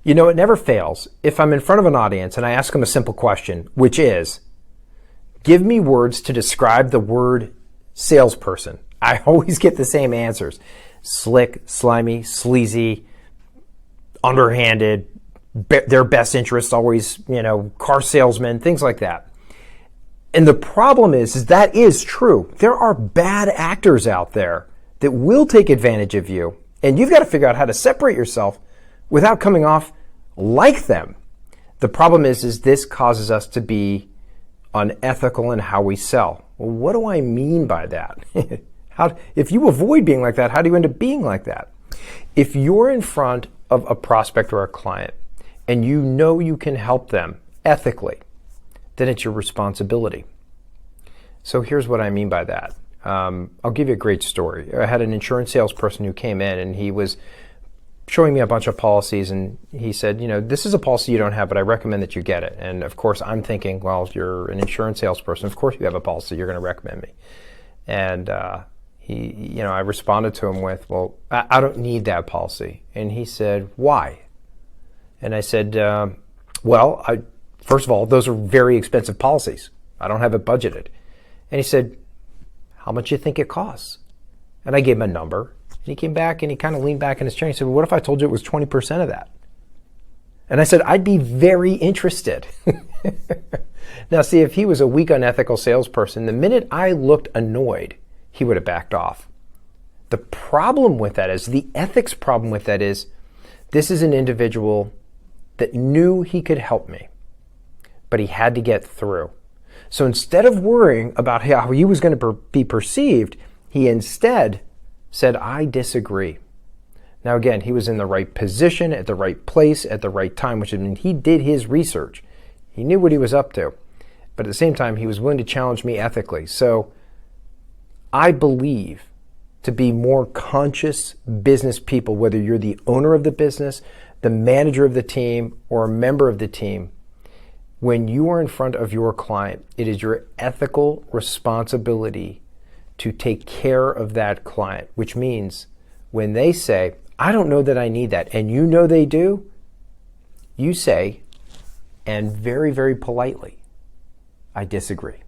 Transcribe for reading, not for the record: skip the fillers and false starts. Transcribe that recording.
You know, it never fails. If I'm in front of an audience and I ask them a simple question, which is, give me words to describe the word salesperson, I always get the same answers. Slick, slimy, sleazy, underhanded, their best interests always, car salesman, things like that. And the problem is that is true. There are bad actors out there that will take advantage of you, and you've got to figure out how to separate yourself without coming off like them. The problem is this causes us to be unethical in how we sell. Well, what do I mean by that? If you avoid being like that, how do you end up being like that? If you're in front of a prospect or a client and you know you can help them ethically, then it's your responsibility. So here's what I mean by that. I'll give you a great story. I had an insurance salesperson who came in and he was showing me a bunch of policies, and he said, this is a policy you don't have, but I recommend that you get it. And of course, I'm thinking, well, if you're an insurance salesperson, of course you have a policy, you're going to recommend me. And I responded to him with, well, I don't need that policy. And he said, why? And I said, first of all, those are very expensive policies. I don't have it budgeted. And he said, how much do you think it costs? And I gave him a number. And he came back and he kind of leaned back in his chair and he said, well, what if I told you it was 20% of that? And I said, I'd be very interested. Now, see, if he was a weak, unethical salesperson, the minute I looked annoyed, he would have backed off. The problem with that is, the ethics problem with that is, this is an individual that knew he could help me, but he had to get through. So instead of worrying about how he was going to be perceived, he instead said, I disagree. Now again, he was in the right position, at the right place, at the right time, which means he did his research. He knew what he was up to. But at the same time, he was willing to challenge me ethically. So I believe to be more conscious business people, whether you're the owner of the business, the manager of the team, or a member of the team, when you are in front of your client, it is your ethical responsibility to take care of that client, which means when they say, I don't know that I need that, and you know they do, you say, and very, very politely, I disagree.